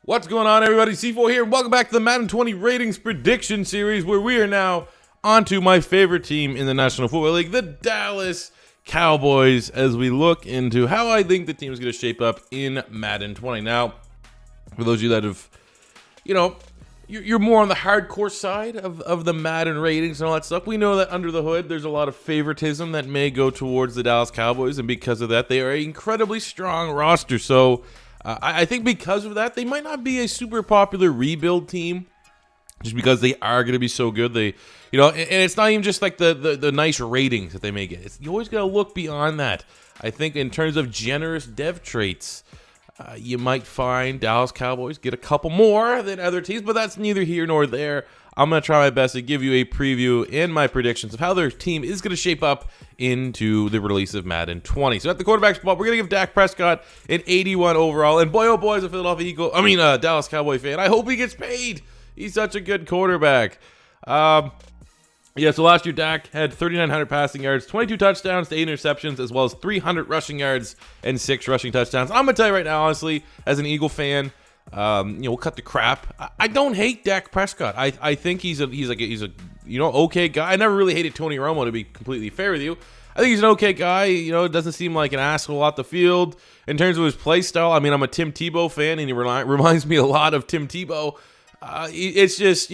What's going on, everybody? C4 here, and welcome back to the Madden 20 Ratings Prediction Series, where we are now onto my favorite team in the National Football League, the Dallas Cowboys, as we look into how I think the team is going to shape up in Madden 20. Now, for those of you that have, you're more on the hardcore side of the Madden ratings and all that stuff, we know that under the hood, there's a lot of favoritism that may go towards the Dallas Cowboys, and because of that, they are an incredibly strong roster. So, I think because of that, they might not be a super popular rebuild team, just because they are going to be so good. They, and it's not even just like the nice ratings that they may get. You always got to look beyond that. I think in terms of generous dev traits, you might find Dallas Cowboys get a couple more than other teams, but that's neither here nor there. I'm going to try my best to give you a preview and my predictions of how their team is going to shape up into the release of Madden 20. So at the quarterback spot, we're going to give Dak Prescott an 81 overall. And boy, oh boy, as a Dallas Cowboy fan, I hope he gets paid. He's such a good quarterback. So last year, Dak had 3,900 passing yards, 22 touchdowns to 8 interceptions, as well as 300 rushing yards and 6 rushing touchdowns. I'm going to tell you right now, honestly, as an Eagle fan, we'll cut the crap. I don't hate Dak Prescott. I think he's a okay guy. I never really hated Tony Romo, to be completely fair with you. I think he's an okay guy. It doesn't seem like an asshole out the field. In terms of his play style, I'm a Tim Tebow fan, and he reminds me a lot of Tim Tebow. It's just,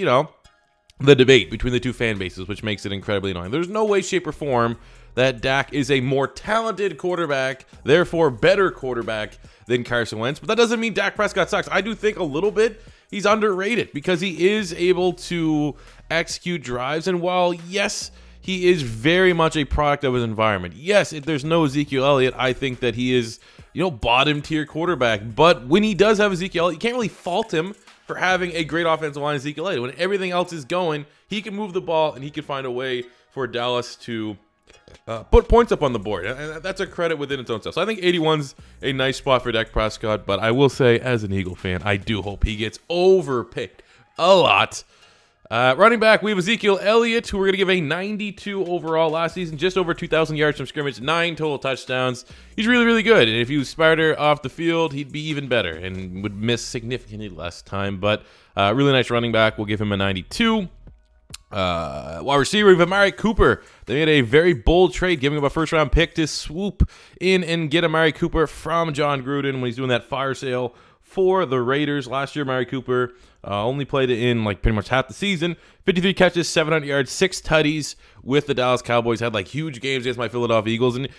the debate between the two fan bases, which makes it incredibly annoying. There's no way, shape, or form that Dak is a more talented quarterback, therefore better quarterback than Carson Wentz. But that doesn't mean Dak Prescott sucks. I do think a little bit he's underrated because he is able to execute drives. And while, yes, he is very much a product of his environment. Yes, if there's no Ezekiel Elliott, I think that he is, bottom tier quarterback. But when he does have Ezekiel Elliott, you can't really fault him for having a great offensive line, Ezekiel Elliott. When everything else is going, he can move the ball and he can find a way for Dallas to put points up on the board. And that's a credit within its own self. So I think 81's a nice spot for Dak Prescott, but I will say, as an Eagle fan, I do hope he gets overpaid a lot. Running back, we have Ezekiel Elliott, who we're going to give a 92 overall last season, just over 2,000 yards from scrimmage, 9 total touchdowns. He's really, really good. And if he was smarter off the field, he'd be even better and would miss significantly less time. But really nice running back. We'll give him a 92. Wide receiver, we have Amari Cooper. They made a very bold trade, giving him a first-round pick to swoop in and get Amari Cooper from John Gruden when he's doing that fire sale for the Raiders. Last year, Amari Cooper only played in pretty much half the season. 53 catches, 700 yards, 6 tutties with the Dallas Cowboys. Had huge games against my Philadelphia Eagles. And,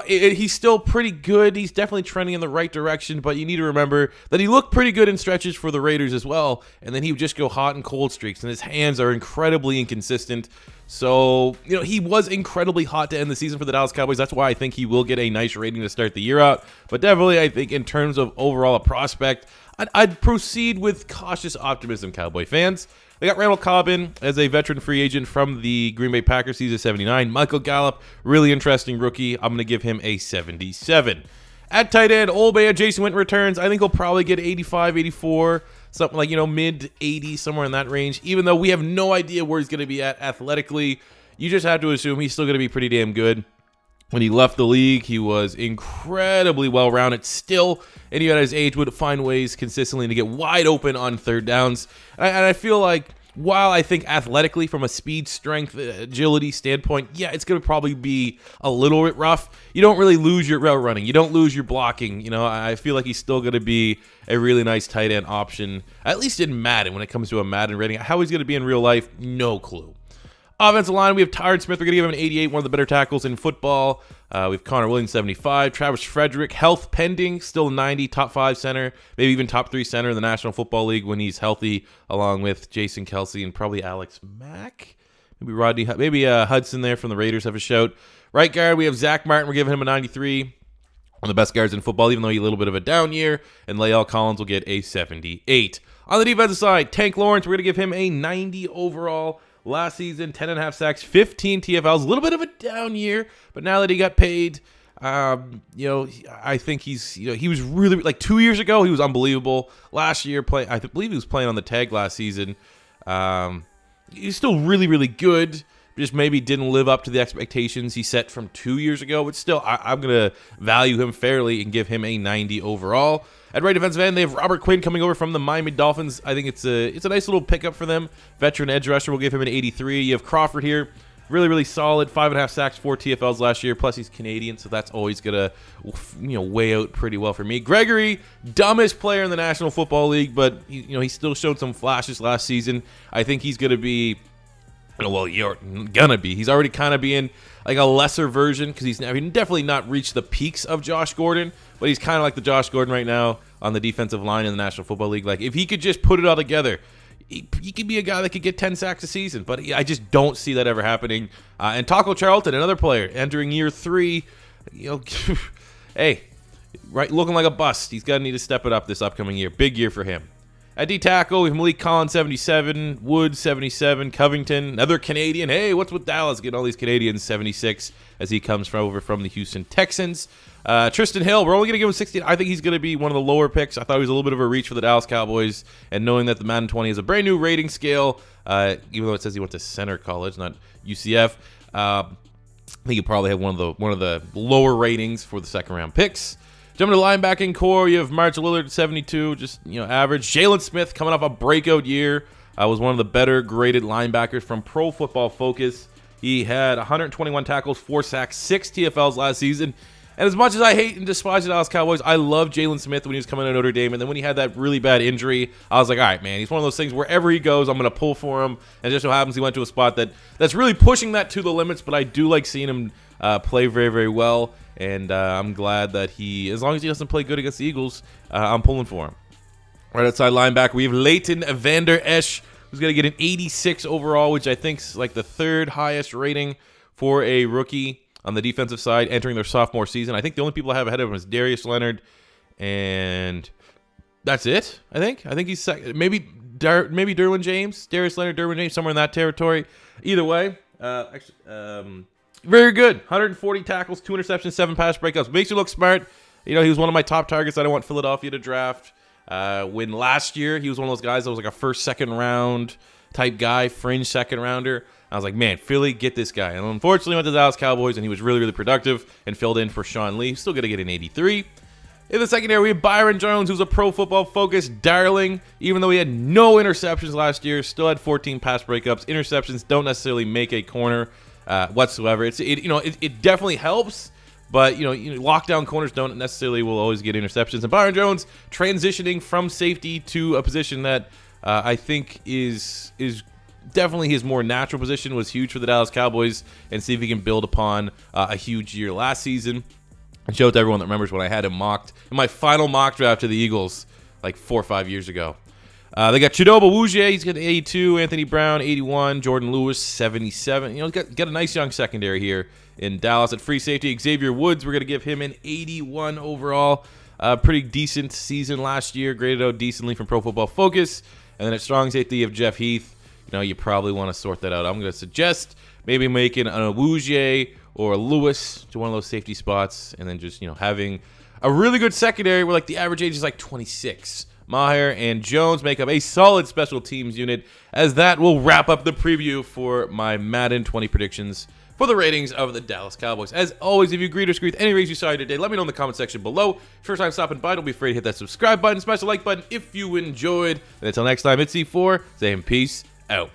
he's still pretty good. He's definitely trending in the right direction. But you need to remember that he looked pretty good in stretches for the Raiders as well. And then he would just go hot and cold streaks. And his hands are incredibly inconsistent. So, he was incredibly hot to end the season for the Dallas Cowboys. That's why I think he will get a nice rating to start the year out. But definitely, I think in terms of overall a prospect, I'd proceed with cautious optimism, Cowboy fans. They got Randall Cobb in as a veteran free agent from the Green Bay Packers. He's a 79. Michael Gallup, really interesting rookie. I'm going to give him a 77. At tight end, Old Man Jason Witten returns. I think he'll probably get 85, 84, something like, mid 80s, somewhere in that range. Even though we have no idea where he's going to be at athletically, you just have to assume he's still going to be pretty damn good. When he left the league, he was incredibly well-rounded still, and he at his age would find ways consistently to get wide open on third downs. And I feel like while I think athletically from a speed, strength, agility standpoint, yeah, it's going to probably be a little bit rough. You don't really lose your route running. You don't lose your blocking. I feel like he's still going to be a really nice tight end option, at least in Madden when it comes to a Madden rating. How he's going to be in real life, no clue. Offensive line, we have Jaylon Smith. We're going to give him an 88, one of the better tackles in football. We have Connor Williams, 75. Travis Frederick, health pending, still 90, top 5 center, maybe even top 3 center in the National Football League when he's healthy, along with Jason Kelsey and probably Alex Mack. Maybe Hudson there from the Raiders have a shout. Right guard, we have Zack Martin. We're giving him a 93. One of the best guards in football, even though he had a little bit of a down year. And Lael Collins will get a 78. On the defensive side, Tank Lawrence, we're going to give him a 90 overall. Last season, 10.5 sacks, 15 TFLs, a little bit of a down year, but now that he got paid, I think he was really, 2 years ago, he was unbelievable. Last year, I believe he was playing on the tag last season. He's still really, really good, just maybe didn't live up to the expectations he set from 2 years ago, but still, I'm going to value him fairly and give him a 90 overall. At right defensive end, they have Robert Quinn coming over from the Miami Dolphins. I think it's a nice little pickup for them. Veteran edge rusher, will give him an 83. You have Crawford here. Really, really solid. 5.5 sacks, 4 TFLs last year. Plus, he's Canadian, so that's always gonna, weigh out pretty well for me. Gregory, dumbest player in the National Football League, but he still showed some flashes last season. I think he's gonna be, you're gonna be. He's already kind of being like a lesser version because he's definitely not reached the peaks of Josh Gordon, but he's kind of like the Josh Gordon right now on the defensive line in the National Football League. Like if he could just put it all together, he could be a guy that could get 10 sacks a season, but I just don't see that ever happening. And Taco Charlton, another player entering year 3, hey, right, looking like a bust. He's gonna need to step it up this upcoming year. Big year for him. At D tackle, we have Malik Collins, 77, Woods, 77, Covington, another Canadian. Hey, what's with Dallas getting all these Canadians, 76, as he comes over from the Houston Texans. Tristan Hill, we're only going to give him 16. I think he's going to be one of the lower picks. I thought he was a little bit of a reach for the Dallas Cowboys, and knowing that the Madden 20 is a brand new rating scale, even though it says he went to Center College, not UCF, I think he probably had one of the lower ratings for the second-round picks. Jumping to the linebacking core, you have March Lillard, 72, just average. Jaylon Smith coming off a breakout year, was one of the better graded linebackers from Pro Football Focus. He had 121 tackles, 4 sacks, 6 TFLs last season. And as much as I hate and despise the Dallas Cowboys, I love Jaylon Smith when he was coming out of Notre Dame. And then when he had that really bad injury, I was like, all right, man, he's one of those things wherever he goes, I'm going to pull for him. And it just so happens he went to a spot that's really pushing that to the limits. But I do like seeing him play very, very well. And I'm glad that as long as he doesn't play good against the Eagles, I'm pulling for him. Right outside linebacker, we have Leighton Vander Esch, who's going to get an 86 overall, which I think is like the 3rd highest rating for a rookie on the defensive side entering their sophomore season. I think the only people I have ahead of him is Darius Leonard, and that's it. I think he's second. Maybe Derwin James, Darius Leonard, Derwin James, somewhere in that territory. Either way, very good. 140 tackles, 2 interceptions, 7 pass breakups. Makes you look smart. He was one of my top targets. I don't want Philadelphia to draft. When last year he was one of those guys that was like a first, second round type guy, fringe second rounder. I was like, man, Philly, get this guy. And unfortunately, went to the Dallas Cowboys, and he was really, really productive and filled in for Sean Lee. Still going to get an 83. In the secondary, we have Byron Jones, who's a Pro Football Focus darling. Even though he had no interceptions last year, still had 14 pass breakups. Interceptions don't necessarily make a corner whatsoever. It definitely helps, but lockdown corners don't necessarily will always get interceptions. And Byron Jones transitioning from safety to a position that I think is definitely his more natural position was huge for the Dallas Cowboys, and see if he can build upon a huge year last season. And show it to everyone that remembers when I had him mocked in my final mock draft to the Eagles like 4 or 5 years ago. They got Chidobe Awuzie, he's got an 82, Anthony Brown, 81, Jordan Lewis, 77. Got a nice young secondary here in Dallas. At free safety, Xavier Woods, we're going to give him an 81 overall. Pretty decent season last year, graded out decently from Pro Football Focus. And then at strong safety of Jeff Heath, you probably want to sort that out. I'm going to suggest maybe making an Awuzie or a Lewis to one of those safety spots, and then just, having a really good secondary where, like, the average age is like 26. Maher and Jones make up a solid special teams unit, as that will wrap up the preview for my Madden 20 predictions for the ratings of the Dallas Cowboys. As always, if you agreed or disagree with any ratings you saw here today, let me know in the comment section below. First time stopping by, don't be afraid to hit that subscribe button, smash the like button if you enjoyed. And until next time, it's C4 saying peace out.